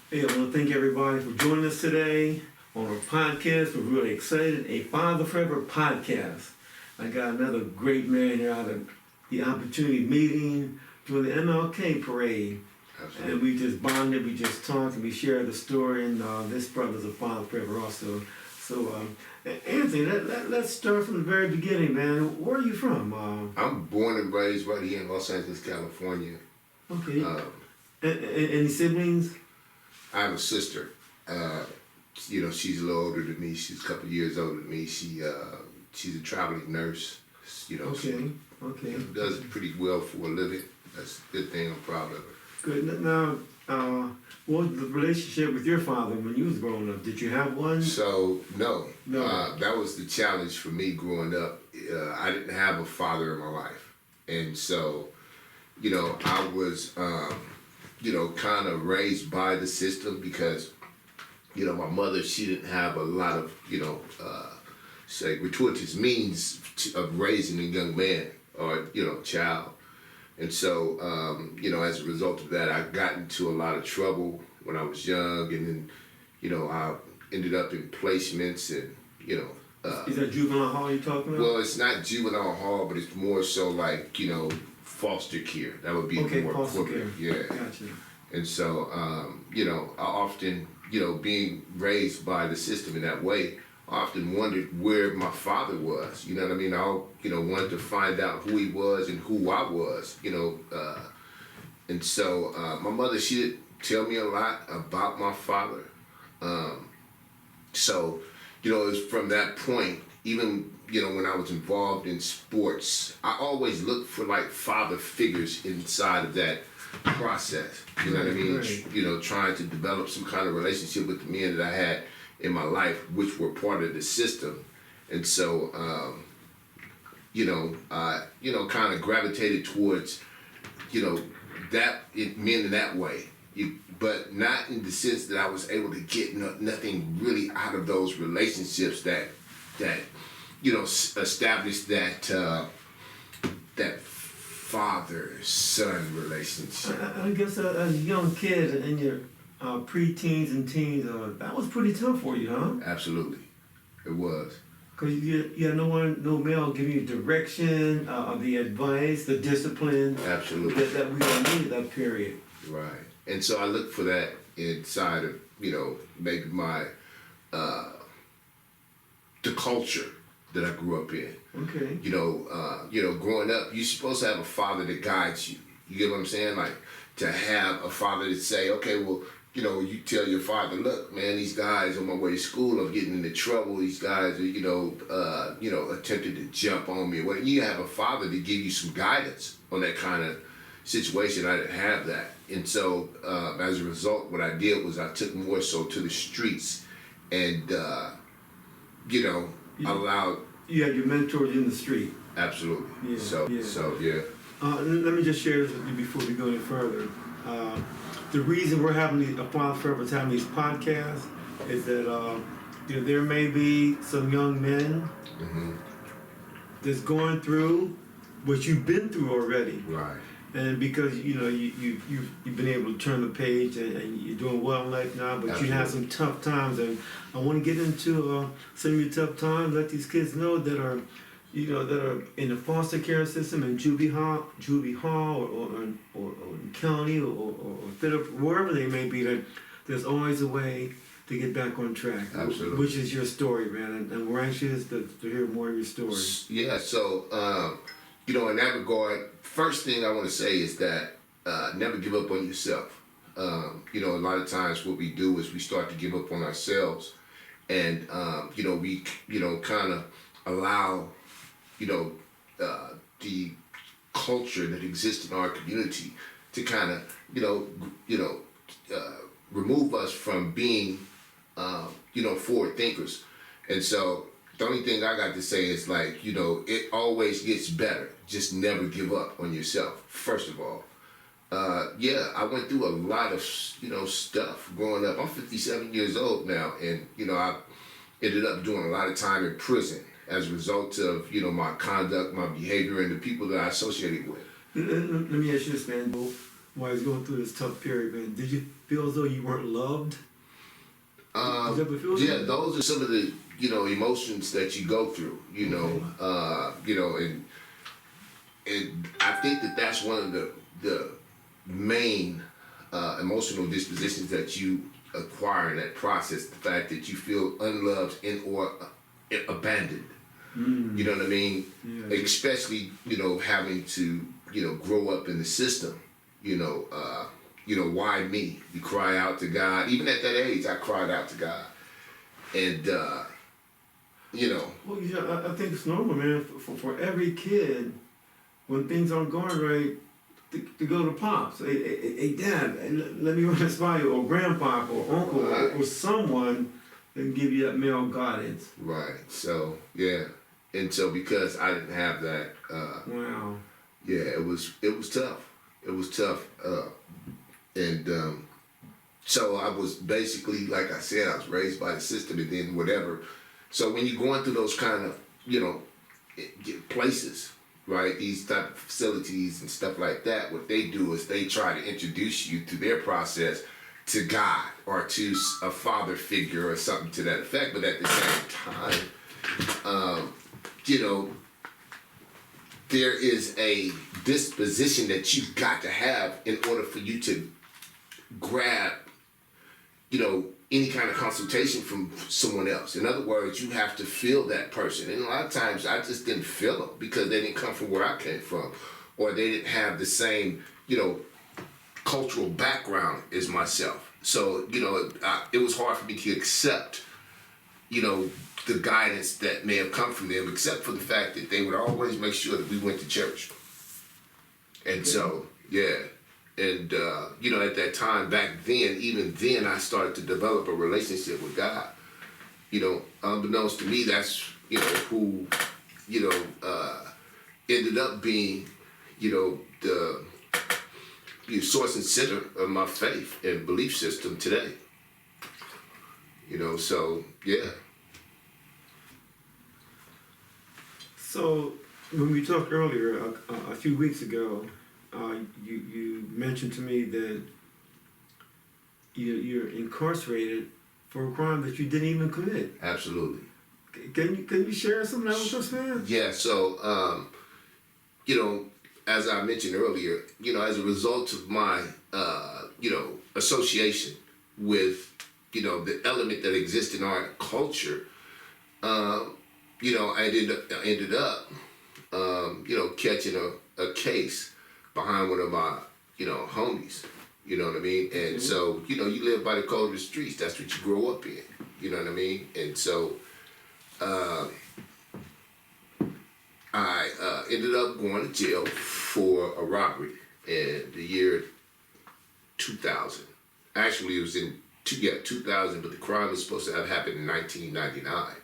Hey, I want to thank everybody for joining us today on our podcast. We're really excited. A Father Forever podcast. I got another great man here out of the opportunity meeting during the MLK parade. Absolutely. And we just bonded, we just talked, and we shared the story. And this brother's a Father Forever also. So, Anthony, let's start from the very beginning, man. Where are you from? I'm born and raised right here in Los Angeles, California. Okay. Any siblings? I have a sister. She's a little older than me. She's a couple of years older than me. She's a traveling nurse. Okay. She does pretty well for a living. That's a good thing. I'm proud of her. Good. Now, what was the relationship with your father when you was growing up? Did you have one? So, no. No. That was the challenge for me growing up. I didn't have a father in my life. And so, I was, kind of raised by the system because, my mother, she didn't have a lot of, gratuitous means of raising a young man or, child. And so, as a result of that, I got into a lot of trouble when I was young, and then, I ended up in placements and, Is that juvenile hall you're talking about? Well, it's not juvenile hall, but it's more so like, foster care. That would be Okay, more foster equivalent. care. Yeah. Gotcha. And so, I often, being raised by the system in that way, I often wondered where my father was. You know what I mean? I, wanted to find out who he was and who I was, and so my mother, she didn't tell me a lot about my father. So, it was from that point, even, when I was involved in sports, I always looked for like father figures inside of that process. You know what I mean? Right. Trying to develop some kind of relationship with the men that I had in my life, which were part of the system. And so, I, kind of gravitated towards, men in that way. But not in the sense that I was able to get nothing really out of those relationships that established that father-son relationship. I guess as a young kid in your pre-teens and teens, that was pretty tough for you, huh? Absolutely, it was. Because you had no male giving you direction, the advice, the discipline. Absolutely. That we all needed that period. Right. And so I look for that inside of, maybe my, the culture that I grew up in. Okay. Growing up, you're supposed to have a father that guides you. You get what I'm saying? Like, to have a father that say, okay, well, you tell your father, look, man, these guys on my way to school are getting into trouble. These guys are, attempting to jump on me. Well, you have a father to give you some guidance on that kind of situation. I didn't have that. And so, as a result, what I did was I took more so to the streets and, allowed... You had your mentors in the street. Absolutely. Yeah, So, yeah. Let me just share this with you before we go any further. The reason we're having a Father Forever is having these podcasts is that there may be some young men that's going through what you've been through already. Right. And because you've been able to turn the page and you're doing well in life now, but Absolutely. you had some tough times, and I want to get into some of your tough times. Let these kids know that are in the foster care system in juvie hall or in county or federal, wherever they may be. That there's always a way to get back on track. Absolutely. Which is your story, man, and we're anxious to hear more of your story. Yeah. So. In that regard, first thing I want to say is that never give up on yourself. A lot of times what we do is we start to give up on ourselves, and we kind of allow the culture that exists in our community to kind of remove us from being forward thinkers, and so. The only thing I got to say is like, it always gets better. Just never give up on yourself, first of all. I went through a lot of, stuff growing up. I'm 57 years old now, and, I ended up doing a lot of time in prison as a result of, my conduct, my behavior, and the people that I associated with. Let me ask you this, man. while he's going through this tough period, man? Did you feel as though you weren't loved? Did you ever feel Yeah, that? those are some of the, you know, emotions that you go through, you know, and I think that that's one of the main emotional dispositions that you acquire in that process. The fact that you feel unloved and or abandoned. You know what I mean? Yeah. Especially, you know, having to, you know, grow up in the system. You know, why me? You cry out to God. Even at that age, I cried out to God, and you know. Well, yeah, I think it's normal, man, for every kid, when things aren't going right, to go to pops. Hey, dad, hey, let me run this by you, or grandpa, or uncle, Right. or someone that can give you that male guidance. Right. So yeah, and so because I didn't have that, Wow. yeah, it was tough. It was tough, and so I was basically, like I said, I was raised by the system, and then whatever. So when you're going through those kind of, you know, places, right, these type of facilities and stuff like that, what they do is they try to introduce you through their process to God or to a father figure or something to that effect. But at the same time, you know, there is a disposition that you've got to have in order for you to grab, you know, any kind of consultation from someone else. In other words, you have to feel that person. And a lot of times I just didn't feel them because they didn't come from where I came from, or they didn't have the same, you know, cultural background as myself. So, you know, it was hard for me to accept, you know, the guidance that may have come from them, except for the fact that they would always make sure that we went to church. And so, yeah. And, you know, at that time, back then, even then, I started to develop a relationship with God. You know, unbeknownst to me, that's, you know, who, you know, ended up being, you know, the source and center of my faith and belief system today. You know, so, yeah. So when we talked earlier, a few weeks ago, you mentioned to me that you're incarcerated for a crime that you didn't even commit. Absolutely. Can you share some of that with us, man? Yeah, so, you know, as I mentioned earlier, you know, as a result of my, you know, association with, you know, the element that exists in our culture, you know, I ended up, you know, catching a case behind one of my, you know, homies. You know what I mean? And so, you know, you live by the code of the streets. That's what you grow up in. You know what I mean? And so, I ended up going to jail for a robbery in the year 2000. Actually, it was in 2000, but the crime was supposed to have happened in 1999.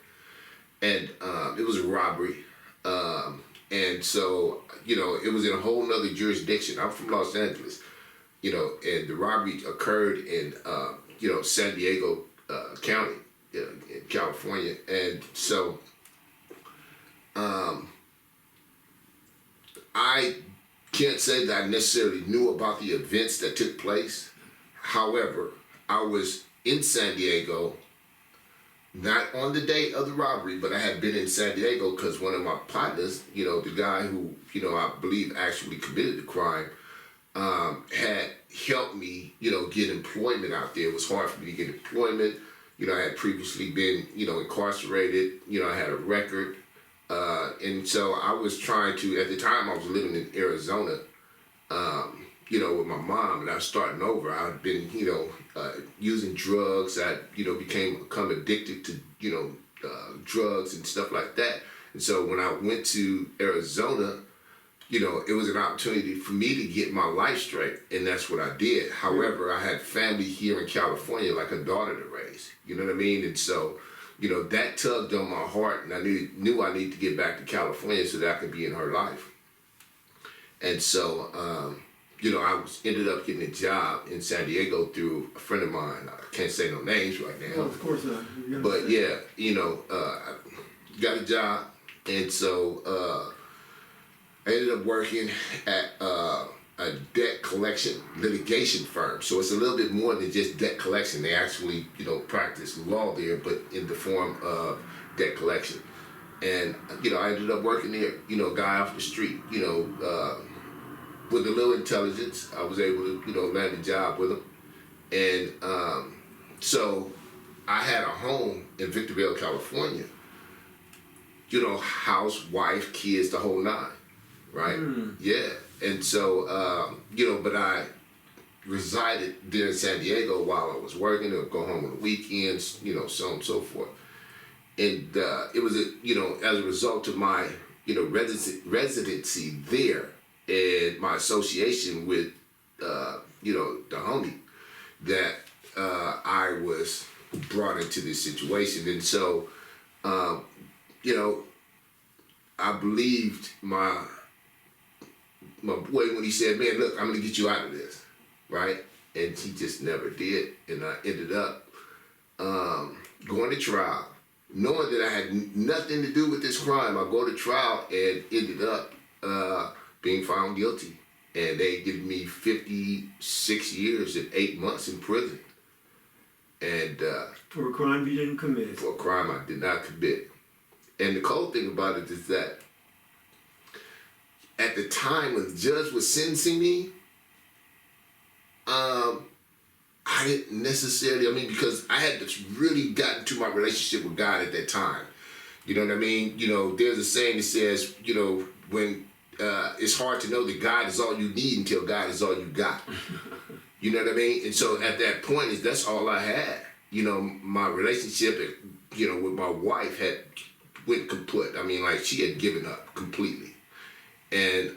And it was a robbery. And so, you know, it was in a whole nother jurisdiction. I'm from Los Angeles, you know, and the robbery occurred in, you know, San Diego County, in California. And so, I can't say that I necessarily knew about the events that took place. However, I was in San Diego, not on the day of the robbery, but I had been in San Diego because one of my partners, you know, the guy who, you know, I believe actually committed the crime, had helped me, you know, get employment out there. It was hard for me to get employment. You know, I had previously been, you know, incarcerated. You know, I had a record. And so I was trying to, at the time I was living in Arizona, you know, with my mom, and I was starting over. I'd been, you know, using drugs. I, you know, become addicted to, you know, drugs and stuff like that. And so when I went to Arizona, you know, it was an opportunity for me to get my life straight, and that's what I did. However, I had family here in California, like a daughter to raise. You know what I mean? And so, you know, that tugged on my heart, and I knew I needed to get back to California so that I could be in her life. And so, you know, I ended up getting a job in San Diego through a friend of mine. I can't say no names right now. Well, of course not. But yeah, you know, I got a job, and so I ended up working at a debt collection litigation firm. So it's a little bit more than just debt collection. They actually, practice law there, but in the form of debt collection. And, I ended up working there, a guy off the street, with a little intelligence. I was able to, land a job with him. And so I had a home in Victorville, California. House, wife, kids, the whole nine, right? Yeah. And so, but I resided there in San Diego while I was working, or go home on the weekends, so on and so forth. And it was, as a result of my, residency there and my association with, the homie, that I was brought into this situation. And so, I believed my boy when he said, "Man, look, I'm gonna get you out of this," right? And he just never did. And I ended up going to trial, knowing that I had nothing to do with this crime. I go to trial and ended up being found guilty. And they gave me 56 years and 8 months in prison. And For a crime you didn't commit. for a crime I did not commit. And the cold thing about it is that at the time when the judge was sentencing me, I didn't necessarily, because I had just really gotten to my relationship with God at that time. You know what I mean? There's a saying that says, when it's hard to know that God is all you need until God is all you got. You know what I mean? And so at that point, that's all I had. My relationship, with my wife had went kaput. She had given up completely. And,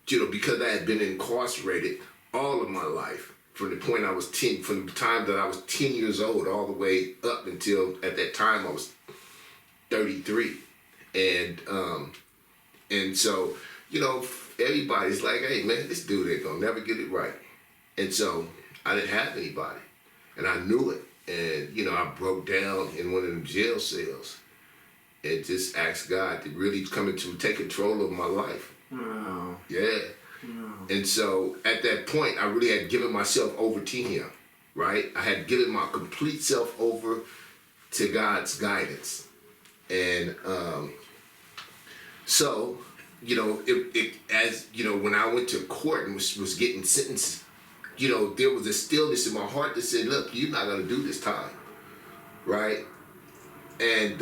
because I had been incarcerated all of my life, from the time that I was 10 years old all the way up until at that time I was 33. And so, everybody's like, "Hey man, this dude ain't gonna never get it right." And so I didn't have anybody, and I knew it. And, I broke down in one of them jail cells and just asked God to really come into take control of my life. Wow. Yeah. Wow. And so at that point, I really had given myself over to him, right? I had given my complete self over to God's guidance. And so, when I went to court and was getting sentenced, there was a stillness in my heart that said, "Look, you're not gonna do this time," right? And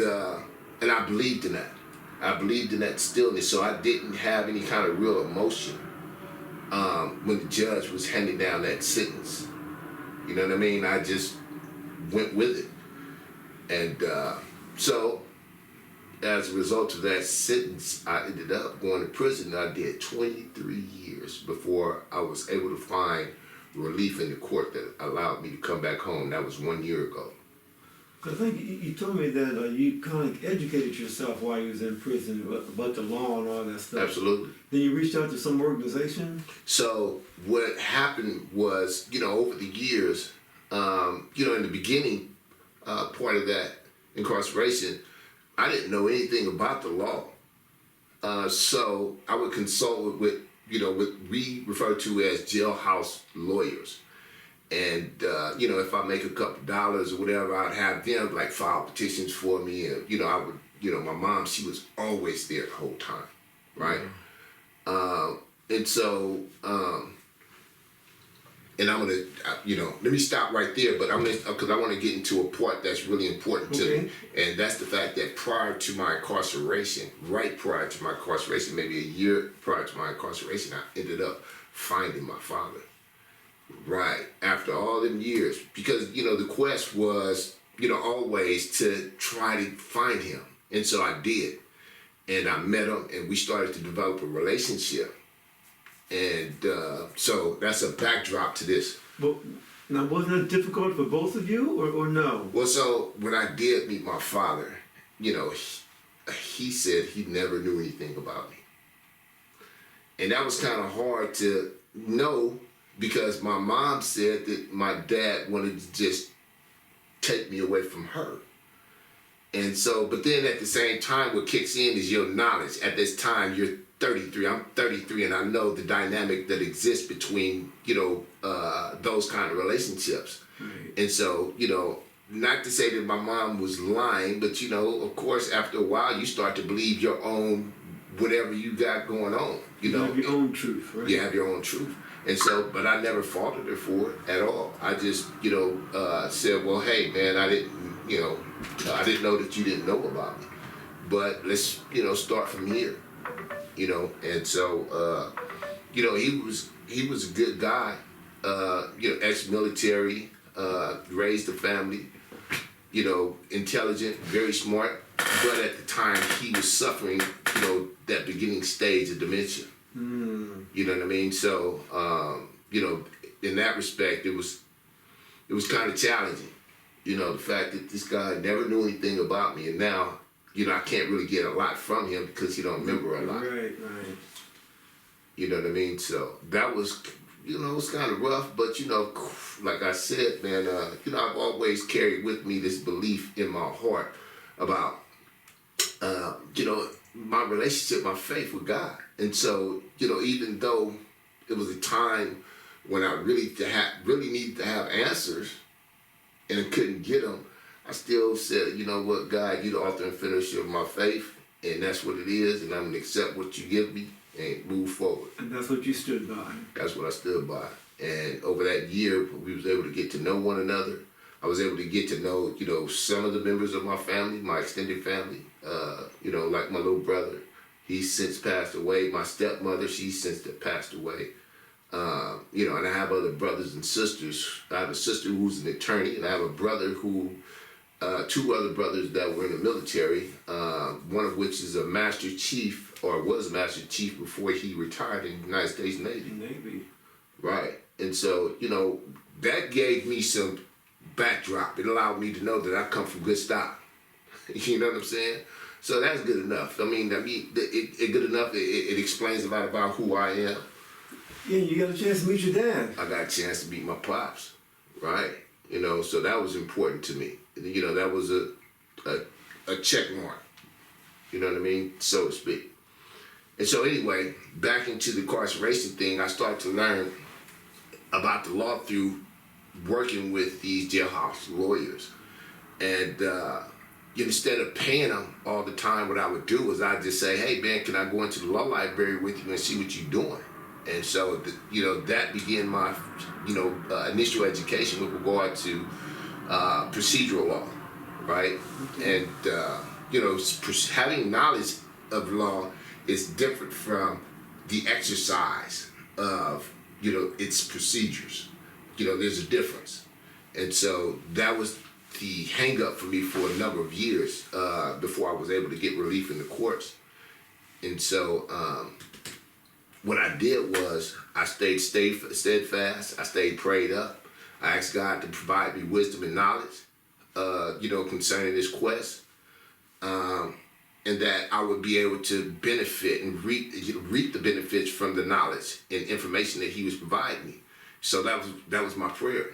I believed in that. I believed in that stillness, so I didn't have any kind of real emotion when the judge was handing down that sentence. You know what I mean? I just went with it. And so, as a result of that sentence, I ended up going to prison. I did 23 years before I was able to find relief in the court that allowed me to come back home. That was 1 year ago. I think you told me that you kind of educated yourself while you was in prison about the law and all that stuff. Absolutely. Then you reached out to some organization? So what happened was, over the years, in the beginning part of that incarceration, I didn't know anything about the law. So I would consult with what we refer to as jailhouse lawyers. And, if I make a couple dollars or whatever, I'd have them file petitions for me. And, I would, my mom, she was always there the whole time. Right. And so, and I'm going to, let me stop right there, but because I want to get into a part that's really important to me. And that's the fact that prior to my incarceration, right prior to my incarceration, maybe a year prior to my incarceration, I ended up finding my father. Right, after all them years, because, the quest was, always to try to find him. And so I did. And I met him and we started to develop a relationship. And so that's a backdrop to this. But now, wasn't it difficult for both of you or no? Well, so when I did meet my father, he said he never knew anything about me. And that was kind of hard to know, because my mom said that my dad wanted to just take me away from her. And so, but then at the same time, what kicks in is your knowledge. At this time, you're 33. I'm 33, and I know the dynamic that exists between, those kind of relationships. Right. And so, not to say that my mom was lying, but of course, after a while, you start to believe your own whatever you got going on. You have your own truth, right? You have your own truth. And so, but I never faulted her for it at all. I just, said, well, hey, man, I didn't know that you didn't know about me. But let's, start from here, And so, he was a good guy, ex-military, raised a family, intelligent, very smart. But at the time, he was suffering, that beginning stage of dementia. You know what I mean? So, in that respect, it was kind of challenging. The fact that this guy never knew anything about me, and now, I can't really get a lot from him because he don't remember a lot. Right. You know what I mean? So that was, it was kind of rough, but like I said, man, I've always carried with me this belief in my heart about, my relationship, my faith with God. And so, even though it was a time when I really needed to have answers and I couldn't get them, I still said, you know what, God, you're the author and finisher of my faith, and that's what it is, and I'm going to accept what you give me and move forward. And that's what you stood by. That's what I stood by. And over that year, we was able to get to know one another. I was able to get to know, some of the members of my family, my extended family, like my little brother. He's since passed away. My stepmother, she's since passed away. And I have other brothers and sisters. I have a sister who's an attorney, and I have a brother who, two other brothers that were in the military, one of which is a master chief, or was a master chief before he retired in the United States Navy. Right. And so, that gave me some backdrop. It allowed me to know that I come from good stock. You know what I'm saying? So that's good enough. It good enough. It explains a lot about who I am. Yeah, you got a chance to meet your dad. I got a chance to meet my pops, right? So that was important to me. That was a check mark. You know what I mean, so to speak. And so anyway, back into the incarceration thing, I started to learn about the law through working with these jailhouse lawyers. And instead of paying them all the time, what I would do was I'd just say, hey man, can I go into the law library with you and see what you're doing? And so, that began my, initial education with regard to procedural law, right? And, having knowledge of law is different from the exercise of, its procedures. There's a difference. And so that was the hang up for me for a number of years before I was able to get relief in the courts. And so, what I did was I stayed steadfast. I stayed prayed up. I asked God to provide me wisdom and knowledge, concerning this quest, and that I would be able to benefit and reap the benefits from the knowledge and information that He was providing me. So that was my prayer.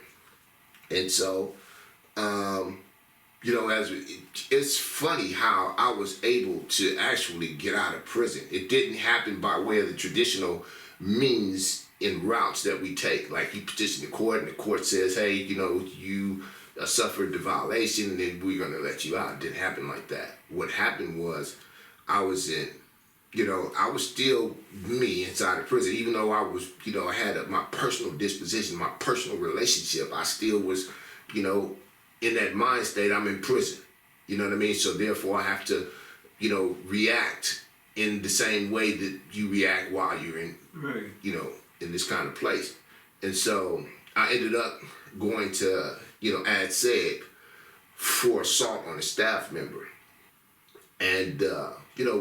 And so, it's funny how I was able to actually get out of prison. It didn't happen by way of the traditional means and routes that we take. Like you petition the court and the court says, hey, you suffered the violation and then we're going to let you out. It didn't happen like that. What happened was I was still me inside of prison. Even though I was, I had my personal disposition, my personal relationship, I still was, in that mind state, I'm in prison. You know what I mean? So therefore I have to, react in the same way that you react while you're in, right, in this kind of place. And so I ended up going to, Ad Seg for assault on a staff member. And,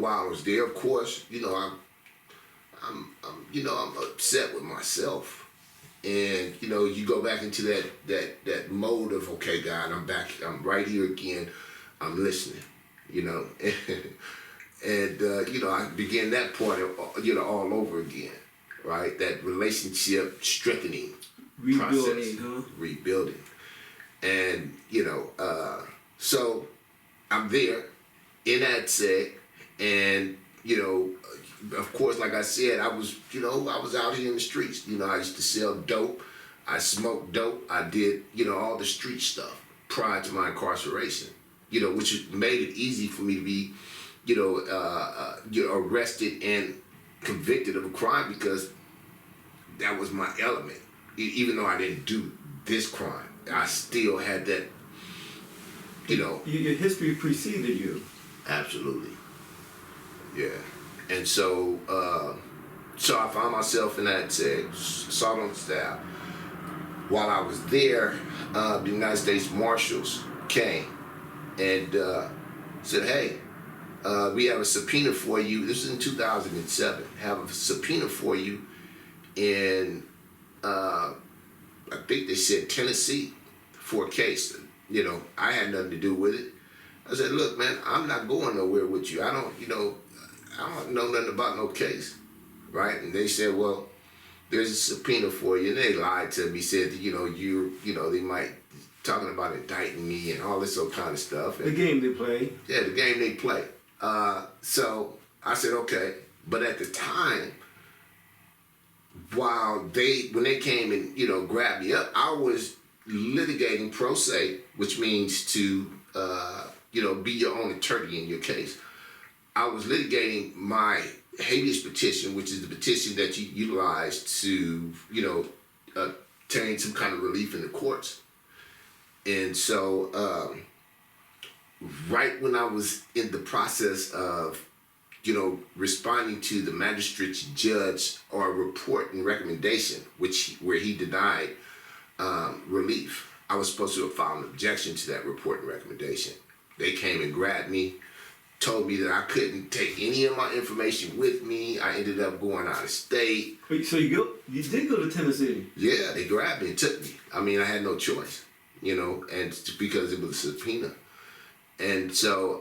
while I was there, of course, I'm upset with myself. And, you go back into that mode of, okay, God, I'm back. I'm right here again. I'm listening, And, I began that part, all over again, right? That relationship strengthening rebuilding, process. Rebuilding. And, so I'm there in Ad Seg, and, of course, like I said, I was out here in the streets. I used to sell dope. I smoked dope. I did, all the street stuff prior to my incarceration, which made it easy for me to be, arrested and convicted of a crime because that was my element. Even though I didn't do this crime, I still had that, Your history preceded you. Absolutely. Yeah. And so, so I found myself in that assault on staff. While I was there, the United States Marshals came and said, "Hey, we have a subpoena for you." This is in 2007. Have a subpoena for you in, I think they said Tennessee, for a case. I had nothing to do with it. I said, "Look, man, I'm not going nowhere with you. I don't know nothing about no case, right?" And they said, "Well, there's a subpoena for you." And they lied to me, said that, they might talking about indicting me and all this old kind of stuff. And the game they play. Yeah, the game they play. So I said, okay. But at the time, when they came and, grabbed me up, I was litigating pro se, which means to, be your own attorney in your case. I was litigating my habeas petition, which is the petition that you utilize to, obtain some kind of relief in the courts. And so, right when I was in the process of, responding to the magistrate's judge or report and recommendation, where he denied relief, I was supposed to have filed an objection to that report and recommendation. They came and grabbed me, told me that I couldn't take any of my information with me. I ended up going out of state. Wait, so you did go to Tennessee? Yeah, they grabbed me and took me. I mean, I had no choice, and because it was a subpoena. And so,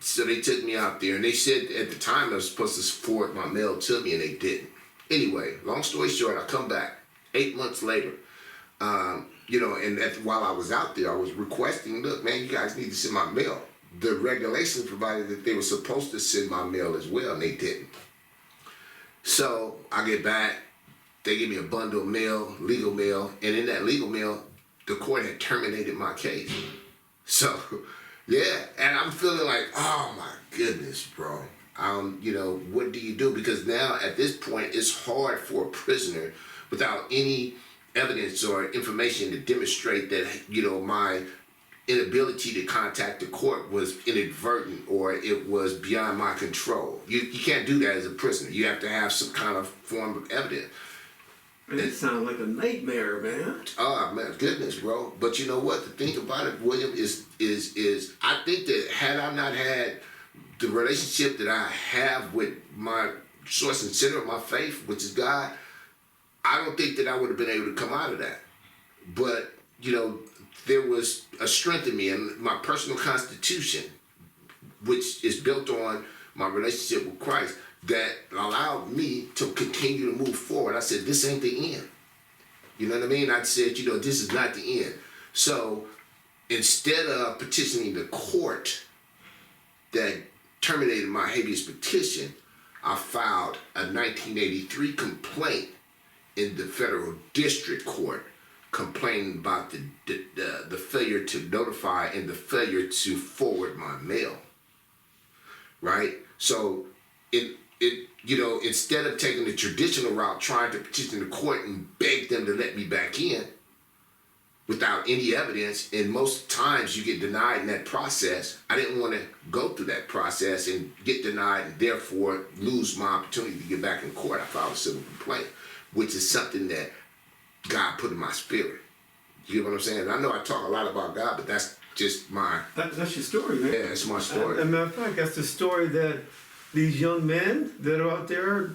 so they took me out there, and they said at the time I was supposed to forward my mail to me, and they didn't. Anyway, long story short, I come back 8 months later. While I was out there, I was requesting, look, man, you guys need to send my mail. The regulations provided that they were supposed to send my mail as well, and they didn't. So I get back, they give me a bundle of mail, legal mail, and in that legal mail, the court had terminated my case. So, yeah, and I'm feeling like, oh my goodness, bro. What do you do? Because now at this point, it's hard for a prisoner without any evidence or information to demonstrate that, my inability to contact the court was inadvertent or it was beyond my control. You can't do that as a prisoner. You have to have some kind of form of evidence. Man, it sounds like a nightmare, man. Oh, man, goodness, bro. But you know what? The thing about it, William, is I think that had I not had the relationship that I have with my source and center of my faith, which is God, I don't think that I would have been able to come out of that. But, there was a strength in me and my personal constitution, which is built on my relationship with Christ, that allowed me to continue to move forward. I said, this ain't the end. You know what I mean? I said, this is not the end. So instead of petitioning the court that terminated my habeas petition, I filed a 1983 complaint in the federal district court complaining about the failure to notify and the failure to forward my mail. Right? So instead of taking the traditional route, trying to petition the court and beg them to let me back in without any evidence, and most times you get denied in that process, I didn't want to go through that process and get denied and therefore lose my opportunity to get back in court. I filed a civil complaint, which is something that God put in my spirit. You know what I'm saying? And I know I talk a lot about God, but that's just my... That's your story, man. Yeah, it's my story. As a matter of fact, that's the story that these young men that are out there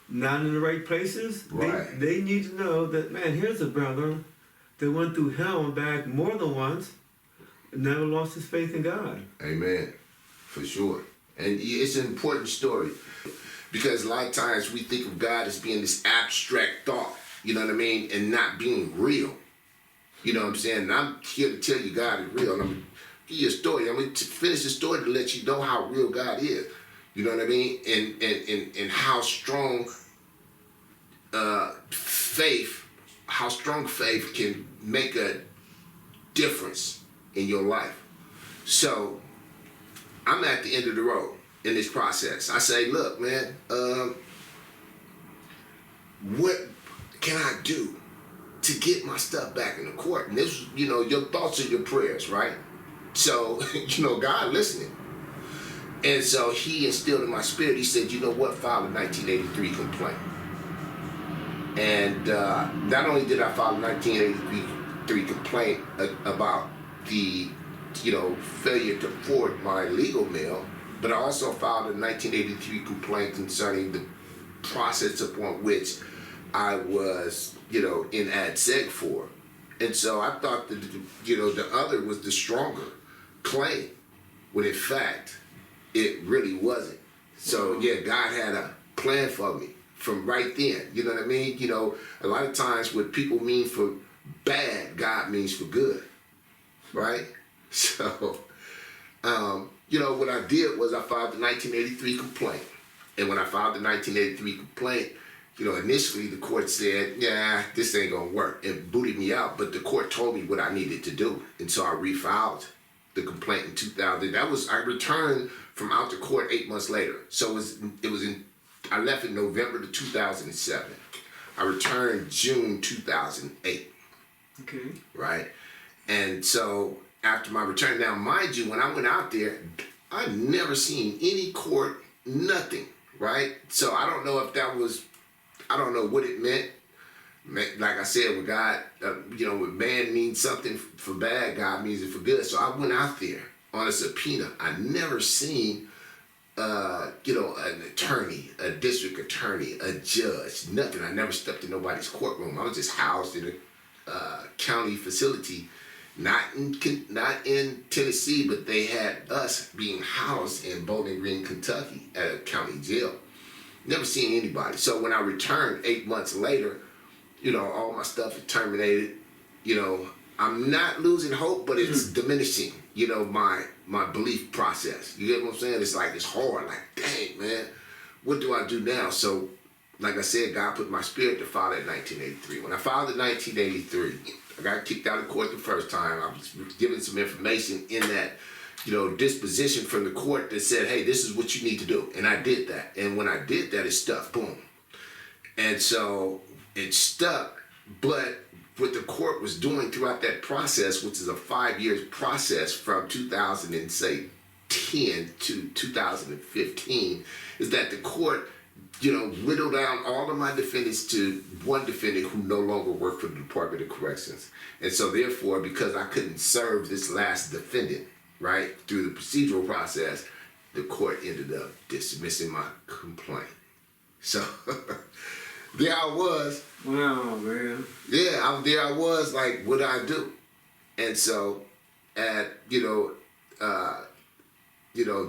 not in the right places, right. They need to know that, man, here's a brother that went through hell and back more than once, never lost his faith in God. Amen. For sure. And it's an important story because a lot of times we think of God as being this abstract thought, you know what I mean, and not being real. You know what I'm saying? And I'm here to tell you God is real. And I'm going to give you a story. I'm going to finish the story to let you know how real God is. You know what I mean? And how strong how strong faith can make a difference in your life. So I'm at the end of the road in this process. I say, look, man, what can I do to get my stuff back in the court? And this, your thoughts and your prayers, right? So, God listening. And so he instilled in my spirit, he said, you know what, file a 1983 complaint. And not only did I file a 1983 complaint about the, failure to forward my legal mail, but I also filed a 1983 complaint concerning the process upon which I was, in ad seg for. And so I thought that, the other was the stronger claim, when in fact, it really wasn't. So yeah, God had a plan for me from right then. You know what I mean? A lot of times what people mean for bad, God means for good, right? So, what I did was I filed the 1983 complaint. And when I filed the 1983 complaint, initially the court said, yeah, this ain't gonna work, and booted me out. But the court told me what I needed to do. And so I refiled the complaint in 2000. I returned from out to court 8 months later. So I left in November of 2007. I returned June 2008. Okay. Right? And so after my return, now mind you, when I went out there, I'd never seen any court, nothing, right? So I don't know if that was, I don't know what it meant. Like I said, with God, when man means something for bad, God means it for good. So I went out there on a subpoena. I never seen, an attorney, a district attorney, a judge, nothing. I never stepped in nobody's courtroom. I was just housed in a county facility, not in Tennessee, but they had us being housed in Bowling Green, Kentucky, at a county jail. Never seen anybody. So when I returned 8 months later, all my stuff is terminated. I'm not losing hope, but it's diminishing, my belief process. You get what I'm saying? It's like, it's hard. Like, dang, man, what do I do now? So, like I said, God put my spirit to file that 1983. When I filed the 1983, I got kicked out of court the first time. I was given some information in that, disposition from the court that said, hey, this is what you need to do. And I did that. And when I did that, it stuck. Boom. And so it stuck, but what the court was doing throughout that process, which is a 5 year process from 2010 to 2015, is that the court, whittled down all of my defendants to one defendant who no longer worked for the Department of Corrections. And so therefore, because I couldn't serve this last defendant, right, through the procedural process, the court ended up dismissing my complaint. So there I was. Wow, man. Yeah, there I was, like, what do I do? And so at,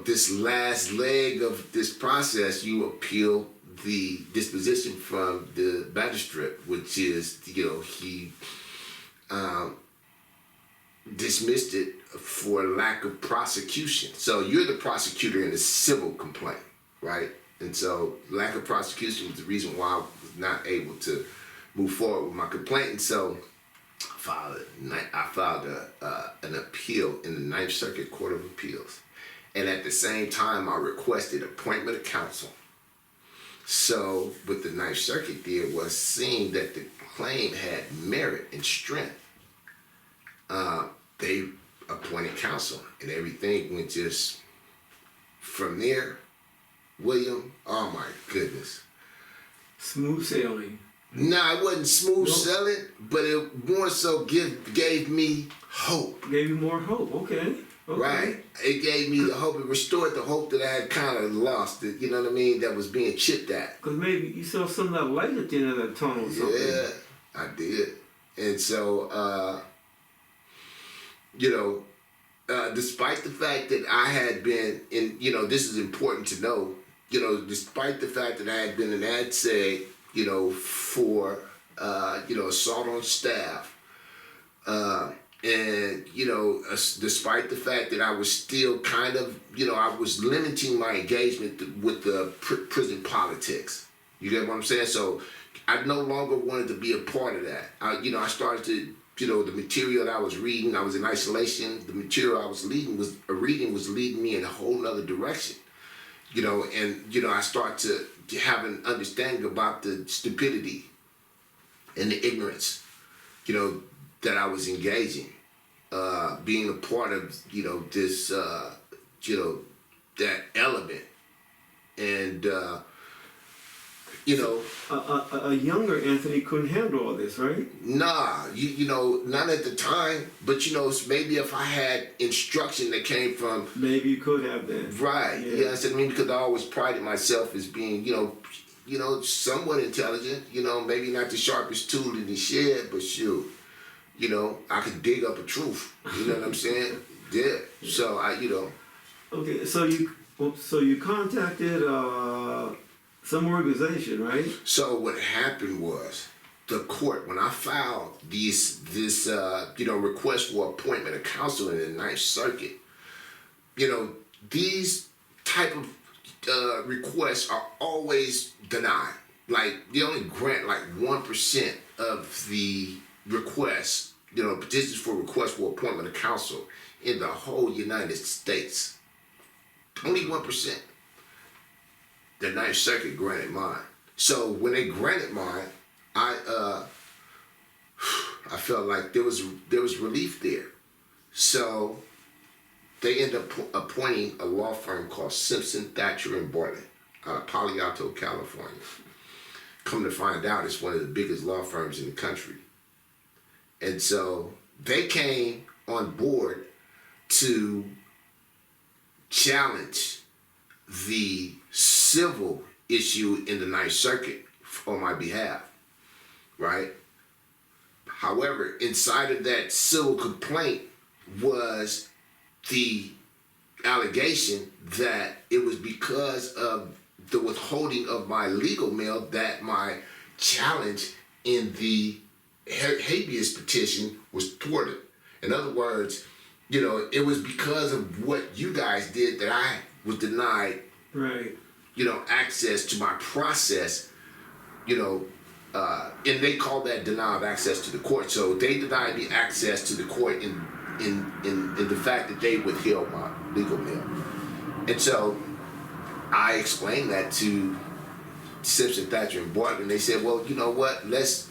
this last leg of this process, you appeal the disposition from the magistrate, which is, he dismissed it for lack of prosecution. So you're the prosecutor in a civil complaint, right? And so lack of prosecution was the reason why I was not able to move forward with my complaint. And so I filed an appeal in the Ninth Circuit Court of Appeals. And at the same time, I requested appointment of counsel. So what the Ninth Circuit did was, seeing that the claim had merit and strength, they appointed counsel, and everything went just from there. William, oh my goodness. Smooth sailing. Nah, it wasn't smooth sailing, but it more so gave me hope. Gave you more hope, okay. Right? It gave me the hope. It restored the hope that I had kind of lost, you know what I mean, that was being chipped at. Because maybe you saw some of that light at the end of that tunnel or something. Yeah, I did. And so, despite the fact that I had been in, this is important to know, despite the fact that I had been an ad seg, for, assault on staff, And, despite the fact that I was still kind of, I was limiting my engagement with the prison politics. You get what I'm saying? So I no longer wanted to be a part of that. I started to, the material that I was reading, I was in isolation. The material I was reading was leading me in a whole nother direction. I start to have an understanding about the stupidity and the ignorance, that I was engaging, being a part of, this, that element. And, a younger Anthony couldn't handle all this, right? Nah, not at the time, but maybe if I had instruction that came from, maybe you could have then. right, Yeah. yes, because I always prided myself as being, somewhat intelligent, maybe not the sharpest tool in the shed, but shoot, I could dig up a truth, you know what I'm saying? Yeah, so Okay, so you contacted some organization, right? So what happened was the court, when I filed this request for appointment of counsel in the Ninth Circuit, these type of requests are always denied. Like they only grant like 1% of the requests, petitions for request for appointment of counsel in the whole United States. Only 1%. The Ninth Circuit granted mine. So when they granted mine, I felt like there was relief there. So they ended up appointing a law firm called Simpson, Thacher and Bartlett out of Palo Alto, California. Come to find out, it's one of the biggest law firms in the country. And so they came on board to challenge the civil issue in the Ninth Circuit on my behalf, right? However, inside of that civil complaint was the allegation that it was because of the withholding of my legal mail that my challenge in the habeas petition was thwarted. In other words, it was because of what you guys did that I was denied, right, access to my process, and they call that denial of access to the court. So they denied me access to the court in the fact that they withheld my legal mail. And so I explained that to Simpson, Thacher, and Bartlett, and they said, well, you know what, let's,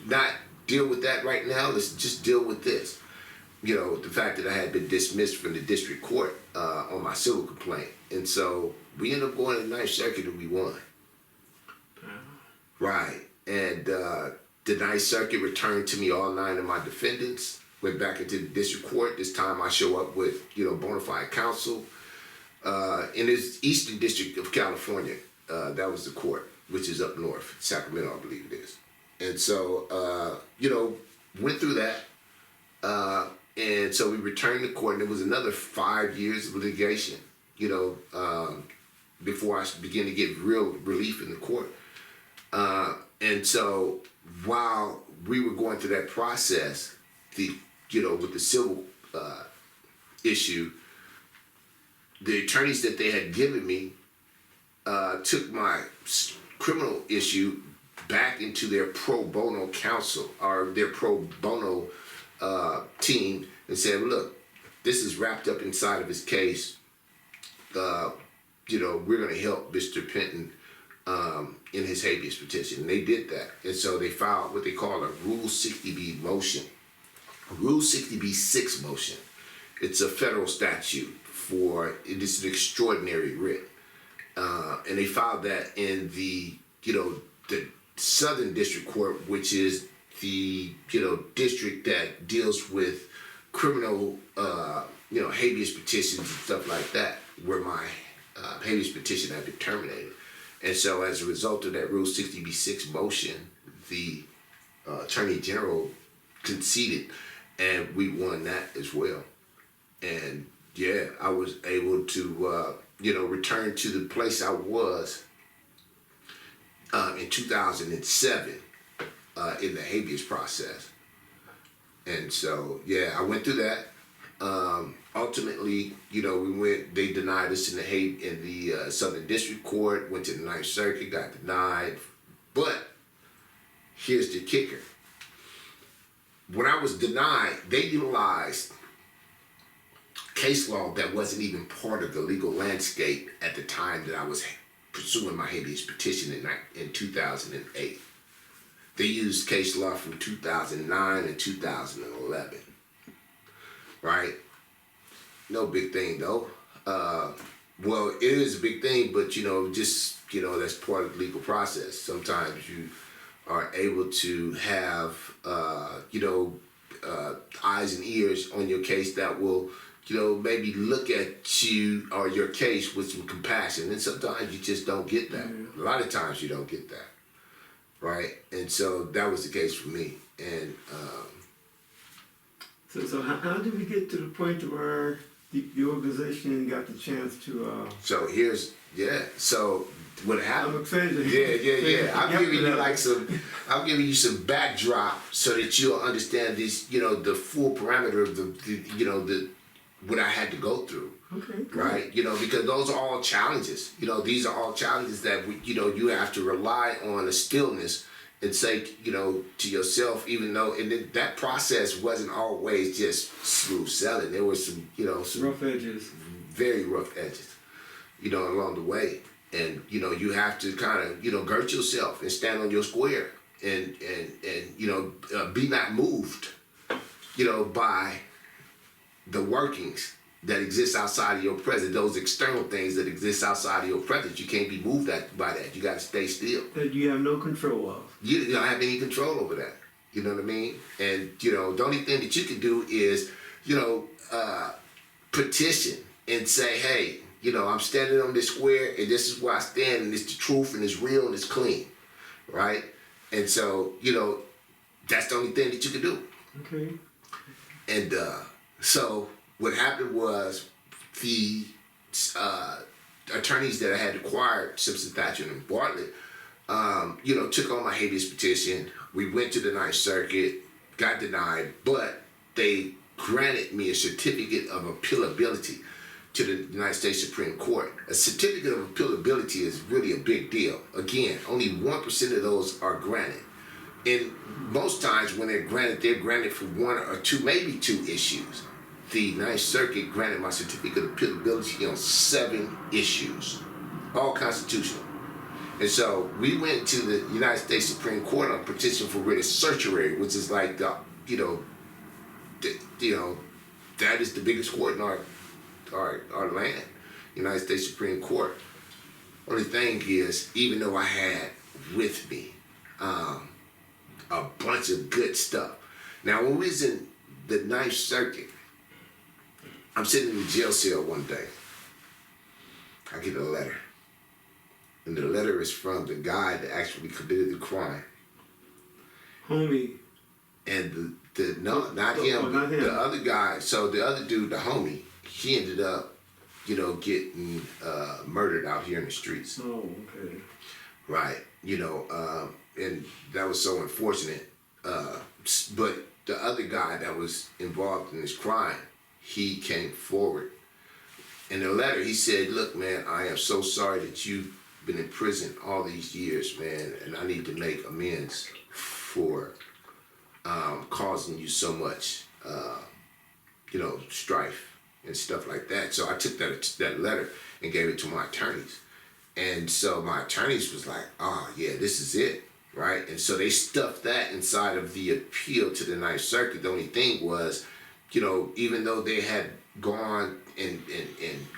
not deal with that right now, let's just deal with this. The fact that I had been dismissed from the district court on my civil complaint. And so we ended up going to the Ninth Circuit and we won. Right. And the Ninth Circuit returned to me all 9 of my defendants, went back into the district court. This time I show up with, bona fide counsel. In this Eastern District of California, that was the court, which is up north, Sacramento, I believe it is. And so, went through that. And so we returned to court, and it was another 5 years of litigation, before I began to get real relief in the court. And so while we were going through that process, with the civil issue, the attorneys that they had given me took my criminal issue back into their pro bono counsel or their pro bono team and said, look, this is wrapped up inside of his case. We're going to help Mr. Penton in his habeas petition. And they did that. And so they filed what they call a Rule 60B motion. Rule 60B-6 motion. It's a federal statute it is an extraordinary writ. And they filed that in the Southern District Court, which is the, district that deals with criminal, habeas petitions and stuff like that, where my habeas petition had been terminated. And so as a result of that Rule 60B-6 motion, the Attorney General conceded, and we won that as well. And yeah, I was able to, return to the place I was in 2007 in the habeas process. And so, yeah, I went through that. Ultimately, they denied us in the Southern District Court, went to the Ninth Circuit, got denied. But here's the kicker. When I was denied, they utilized case law that wasn't even part of the legal landscape at the time that I was pursuing my habeas petition in 2008. They used case law from 2009 and 2011, right? No big thing though. Well, it is a big thing, but that's part of the legal process. Sometimes you are able to have, eyes and ears on your case that will, maybe look at you or your case with some compassion. And sometimes you just don't get that. A lot of times you don't get that, right? And so that was the case for me. And So how did we get to the point where the organization got the chance to? So what happened? I'm excited. Yeah. I'm giving you some backdrop so that you'll understand this. The full parameter of the what I had to go through. Okay. Good. Right. Because those are all challenges. These are all challenges that you have to rely on a stillness and say, to yourself, even though, that process wasn't always just smooth sailing. There was some rough edges, very rough edges, along the way. And, you have to kind of, girt yourself and stand on your square and be not moved, by the workings that exist outside of your presence, those external things that exist outside of your presence. You can't be moved by that. You got to stay still. That you have no control of. You don't have any control over that. You know what I mean? And, the only thing that you can do is, petition and say, hey, I'm standing on this square and this is where I stand and it's the truth and it's real and it's clean, right? And so, that's the only thing that you can do. Okay. And so what happened was the attorneys that I had acquired, Simpson, Thatcher, and Bartlett, took on my habeas petition. We went to the Ninth Circuit, got denied, but they granted me a certificate of appealability to the United States Supreme Court. A certificate of appealability is really a big deal. Again, only 1% of those are granted. And most times when they're granted for one or two, maybe two issues. The Ninth Circuit granted my certificate of appealability on 7 issues, all constitutional. And so we went to the United States Supreme Court on a petition for writ of certiorari, which is like that is the biggest court in our land, United States Supreme Court. Only thing is, even though I had with me a bunch of good stuff. Now, when we was in the Ninth Circuit, I'm sitting in the jail cell one day. I get a letter. And the letter is from the guy that actually committed the crime. Homie. And not him. The other guy, so the other dude, the homie, he ended up, getting murdered out here in the streets. Oh, okay. Right. And that was so unfortunate. But the other guy that was involved in this crime, he came forward. In the letter, he said, look, man, I am so sorry that you've been in prison all these years, man, and I need to make amends for causing you so much, strife and stuff like that. So I took that letter and gave it to my attorneys. And so my attorneys was like, oh, yeah, this is it, right? And so they stuffed that inside of the appeal to the Ninth Circuit. The only thing was, even though they had gone and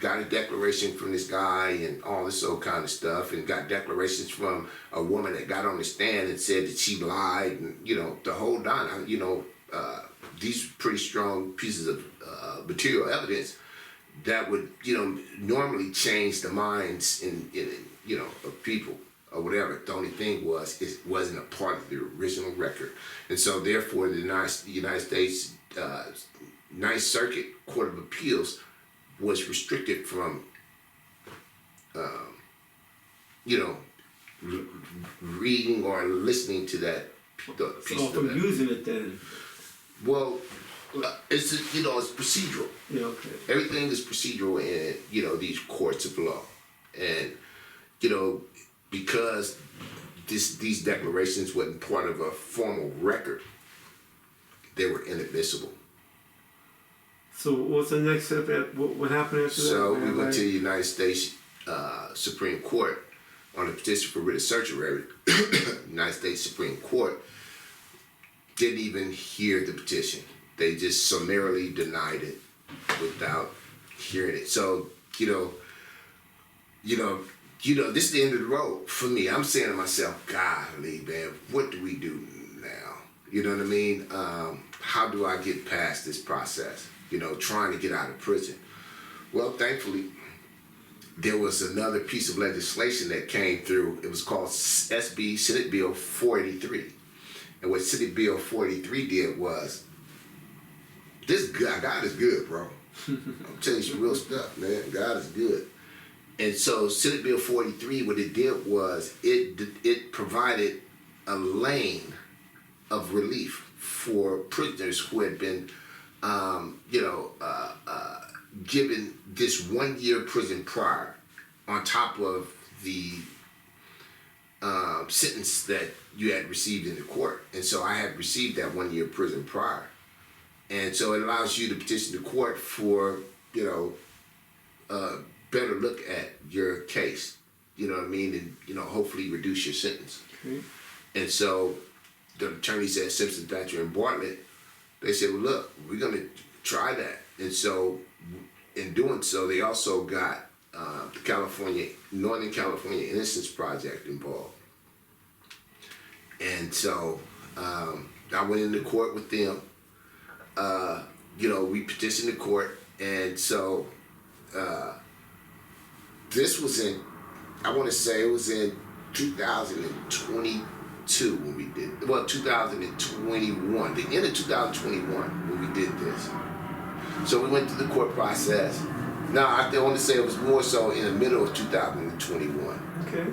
got a declaration from this guy and all this old kind of stuff, and got declarations from a woman that got on the stand and said that she lied, and the whole nine, these pretty strong pieces of material evidence that would normally change the minds of people or whatever. The only thing was it wasn't a part of the original record, and so therefore the United States Ninth Circuit Court of Appeals was restricted from reading or listening to that piece of from that. using it then. Well, it's it's procedural. Yeah, okay. Everything is procedural in these courts of law, and because these declarations wasn't part of a formal record, they were inadmissible. So what's the next step? What happened after that? So we went to the United States Supreme Court on a petition for writ of certiorari. United States Supreme Court didn't even hear the petition. They just summarily denied it without hearing it. So this is the end of the road for me. I'm saying to myself, golly, man, what do we do now? You know what I mean? How do I get past this process? Trying to get out of prison. Well, thankfully, there was another piece of legislation that came through. It was called SB Senate Bill 483. And what Senate Bill 483 did was, God is good, bro. I'm telling you some real stuff, man. God is good. And so Senate Bill 43, what it did was it provided a lane of relief for prisoners who had been, given this 1 year prison prior on top of the sentence that you had received in the court. And so I had received that 1 year prison prior. And so it allows you to petition the court for, better look at your case, you know what I mean, and hopefully reduce your sentence. Okay. And so the attorneys at Simpson, Thatcher, and Bartlett, they said, well, look, we're going to try that. And so in doing so, they also got the Northern California Innocence Project involved. And so I went into court with them. We petitioned the court, and so this was in, I want to say it was in 2022 when we did, 2021, the end of 2021 when we did this. So we went through the court process. Now, I want to say it was more so in the middle of 2021. Okay.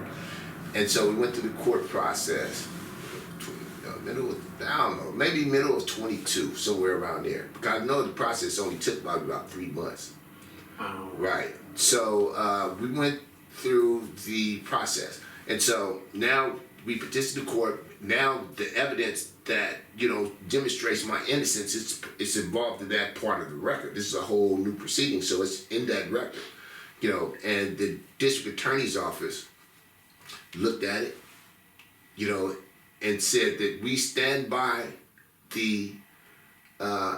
And so we went through the court process. Maybe middle of 22, somewhere around there. Because I know the process only took about 3 months. Wow. Right. So we went through the process. And so now we petitioned the court. Now the evidence that, demonstrates my innocence, it's involved in that part of the record. This is a whole new proceeding, so it's in that record. And the district attorney's office looked at it, and said that we stand by the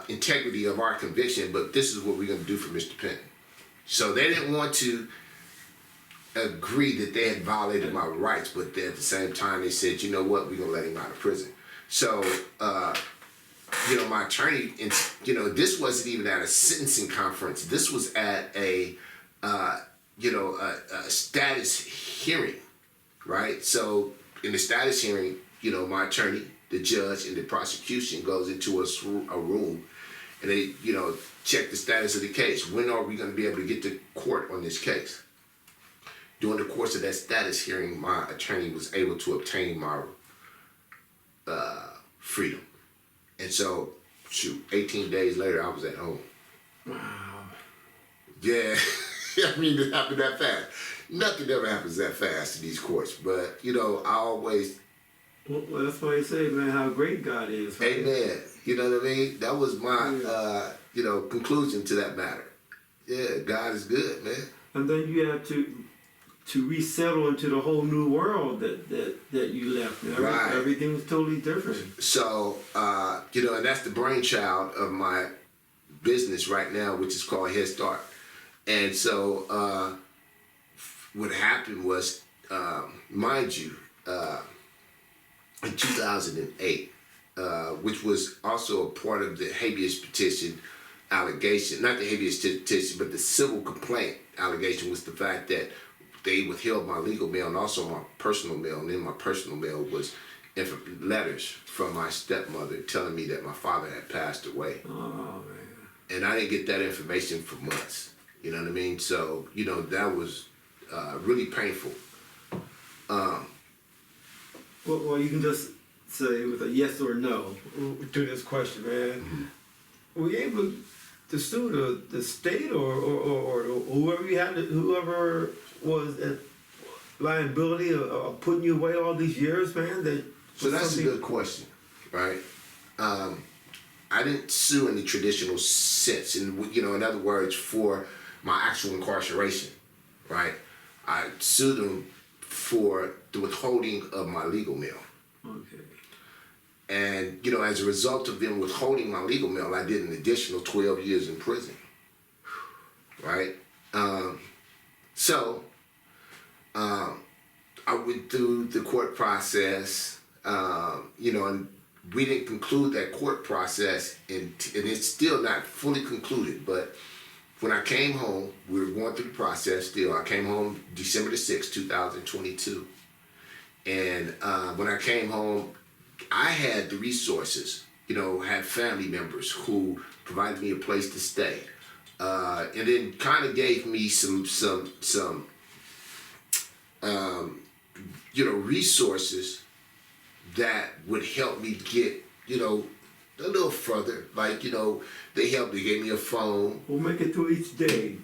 integrity of our conviction, but this is what we're going to do for Mr. Penn. So they didn't want to agree that they had violated my rights, but at the same time they said, you know what, we're going to let him out of prison. So, my attorney, this wasn't even at a sentencing conference. This was at a status hearing, right? So in the status hearing, my attorney, the judge, and the prosecution goes into a room, and they, check the status of the case. When are we going to be able to get to court on this case? During the course of that status hearing, my attorney was able to obtain my freedom. And so, 18 days later, I was at home. Wow. Yeah, I mean, it happened that fast. Nothing ever happens that fast in these courts, but, I always... Well, that's why you say, man, how great God is. Right? Amen. You know what I mean? That was my, conclusion to that matter. Yeah, God is good, man. And then you have to resettle into the whole new world that you left. Right. Everything was totally different. So, and that's the brainchild of my business right now, which is called Head Start. And so, what happened was, mind you, in 2008, which was also a part of the habeas petition allegation, not the habeas petition, but the civil complaint allegation was the fact that they withheld my legal mail and also my personal mail. And in my personal mail was letters from my stepmother telling me that my father had passed away. Oh, man. And I didn't get that information for months. You know what I mean? So, that was really painful. Well, you can just say with a yes or no to this question, man. Were you able to sue the state or whoever you had, whoever was at liability of putting you away all these years, man? So that's a good question, right? I didn't sue in the traditional sense, in other words, for my actual incarceration, right? I sued them for the withholding of my legal mail. Okay. And, as a result of them withholding my legal mail, I did an additional 12 years in prison, right? So I went through the court process, and we didn't conclude that court process, and it's still not fully concluded. But when I came home, we were going through the process still. I came home December the 6th, 2022. And when I came home, I had the resources, had family members who provided me a place to stay. And then kind of gave me some resources that would help me get, a little further. Like, they gave me a phone. We'll make it through each day.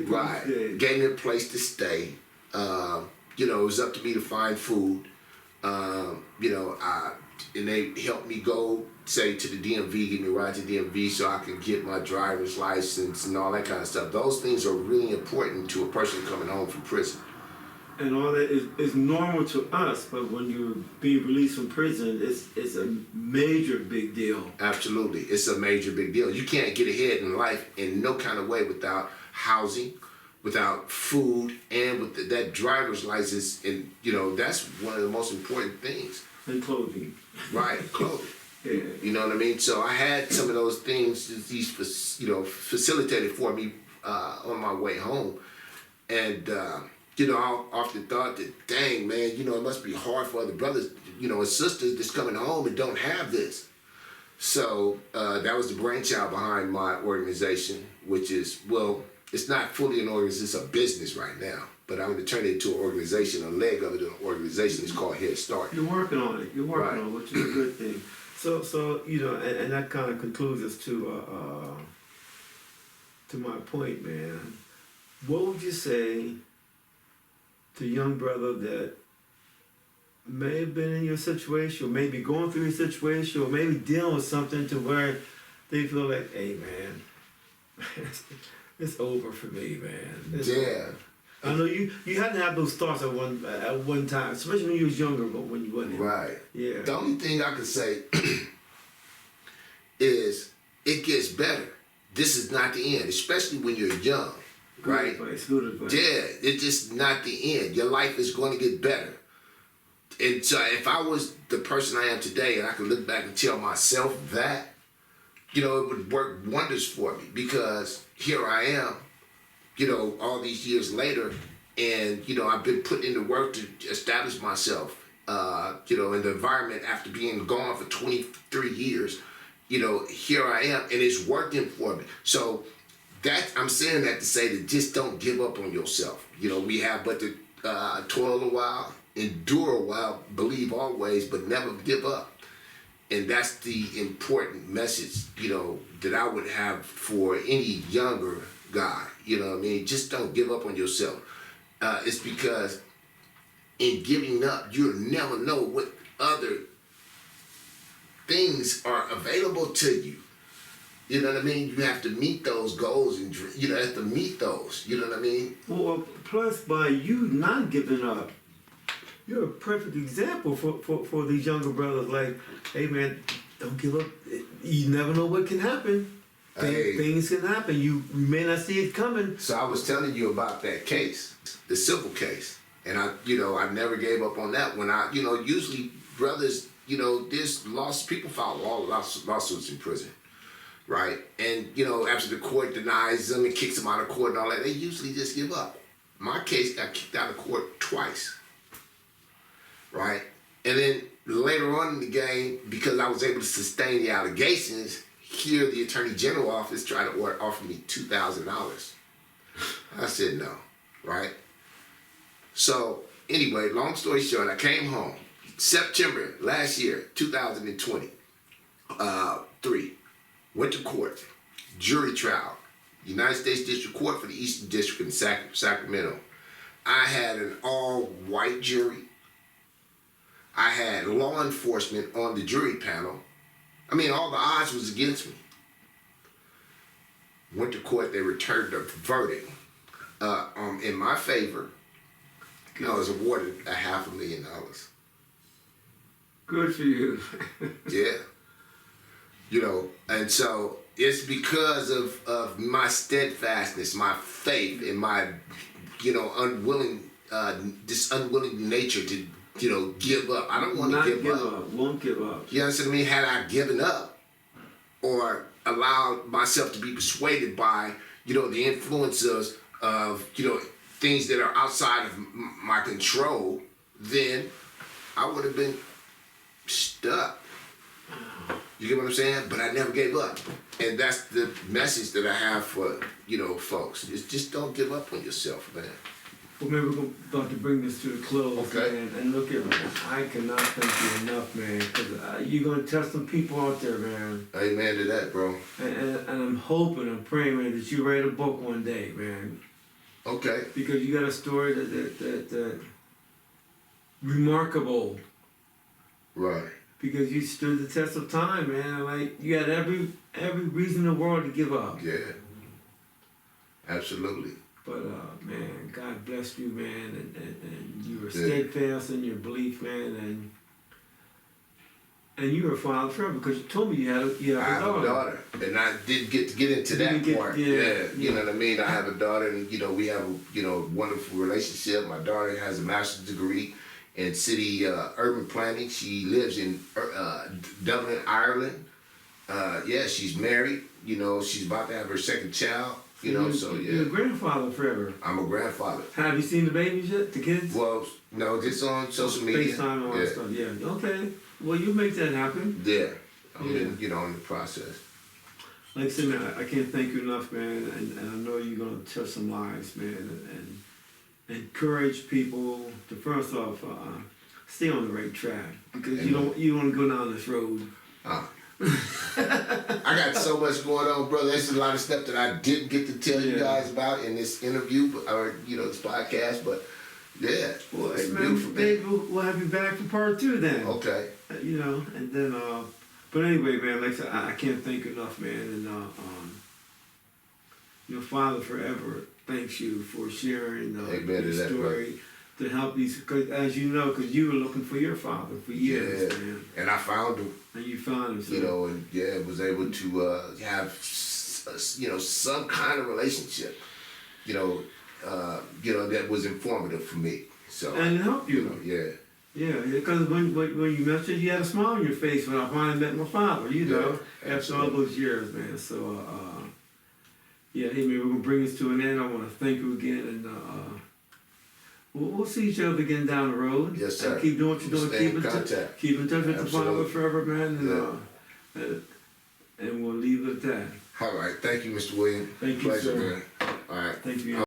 Right. Gave me a place to stay. It was up to me to find food. And they helped me go, say, to the DMV, give me a ride to DMV so I could get my driver's license and all that kind of stuff. Those things are really important to a person coming home from prison. And all that is normal to us, but when you're being released from prison, it's a major big deal. Absolutely. It's a major big deal. You can't get ahead in life in no kind of way without housing, without food, and with that driver's license. And, that's one of the most important things. And clothing. Right, clothing. Yeah. You know what I mean? So I had some of those things, facilitated for me on my way home. And, I often thought that, dang, man, it must be hard for other brothers, and sisters that's coming home and don't have this. So that was the brainchild behind my organization, which is, it's not fully an organization, it's a business right now. But I'm going to turn it into an organization. A leg of it, an organization is called Head Start. You're working on it. You're working Right. on it, which is a good thing. So and that kind of concludes us to my point, man. What would you say to a young brother that may have been in your situation, or maybe going through your situation, or maybe dealing with something to where they feel like, hey, man, it's over for me, man. Yeah. I know you had to have those thoughts at one time, especially when you was younger, but when you wasn't. Right. Yeah. The only thing I can say is it gets better. This is not the end, especially when you're young, right? Good advice. Yeah, it's just not the end. Your life is going to get better. And so if I was the person I am today and I could look back and tell myself that, it would work wonders for me, because here I am, all these years later, and, I've been putting in the work to establish myself, in the environment after being gone for 23 years. Here I am, and it's working for me. So I'm saying that to say that just don't give up on yourself. We have but to toil a while, endure a while, believe always, but never give up. And that's the important message, that I would have for any younger guy. Just don't give up on yourself. It's because in giving up, you'll never know what other things are available to you. You know what I mean? You have to meet those goals, and you have to meet those. You know what I mean? Well, plus by you not giving up, you're a perfect example for these younger brothers. Like, hey man, don't give up. You never know what can happen. Hey. Things can happen. You may not see it coming. So I was telling you about that case, the civil case, and I never gave up on that. When usually brothers, there's people file all lawsuits in prison, right? And after the court denies them and kicks them out of court and all that, they usually just give up. My case got kicked out of court twice, right? And then later on in the game, because I was able to sustain the allegations, here the Attorney General office tried to offer me $2,000. I said no, right? So anyway, long story short, I came home. September last year, 2023, went to court, jury trial, United States District Court for the Eastern District in Sacramento. I had an all-white jury. I had law enforcement on the jury panel. I mean, all the odds was against me. Went to court, they returned a verdict in my favor. I was awarded $500,000. Good for you. Yeah. You know, and so it's because of my steadfastness, my faith, and my, you know, this unwilling nature to, you know, give up. I don't want to give up. Won't give up. You understand me? Had I given up or allowed myself to be persuaded by, you know, the influences of, you know, things that are outside of my control, then I would have been stuck. You get what I'm saying? But I never gave up. And that's the message that I have for, you know, folks. Is just don't give up on yourself, man. Well, maybe we're about to bring this to a close, Okay. man. And look at, man, I cannot thank you enough, man. Because you're going to touch some people out there, man. Amen to that, bro. And I'm hoping, I'm praying, man, that you write a book one day, man. Okay. Because you got a story that remarkable. Right. Because you stood the test of time, man. Like, you had every reason in the world to give up. Yeah. Absolutely. But, man, God bless you, man. And you were steadfast in your belief, man. And you were a father forever because you told me you have a daughter. And I did get to get into that part. Yeah. You know what I mean? I have a daughter, and, you know, we have a, you know, wonderful relationship. My daughter has a master's degree in city urban planning. She lives in Dublin, Ireland. Yeah, she's married. You know, she's about to have her second child. You know, so yeah. You're a grandfather forever. I'm a grandfather. Have you seen the babies yet? The kids? Well, no, just on social media. FaceTime and all that stuff. Yeah. Okay. Well, you make that happen. Yeah. I'm in, you know, in the process. Like I said, man, I can't thank you enough, man. And I know you're gonna touch some lives, man, and encourage people to first off stay on the right track because you don't want to go down this road. I got so much going on, brother. There's a lot of stuff that I didn't get to tell you guys about in this interview, or, you know, this podcast. But yeah, well, it's man, beautiful. Maybe we'll have you back for part 2 then. Okay. You know, and then but anyway, man, like I said, I can't thank you enough, man. And your father forever thanks you for sharing your story. To help these, cause as you know, because you were looking for your father for years, man. And I found him. And you found him, so. You know, and was able to have, you know, some kind of relationship, you know, that was informative for me. So. And it helped you. You know, yeah. Yeah, because when you mentioned, you had a smile on your face when I finally met my father, you know, after all those years, man. So, yeah, hey, man, we're going to bring this to an end. I want to thank you again, and we'll see each other again down the road. Yes, sir. And keep doing what you're doing. Keep in contact. Keep in touch with the Father forever, man. And, and we'll leave it at that. All right. Thank you, Mr. Williams. Thank you, Pleasure, sir. man. All right. Thank you.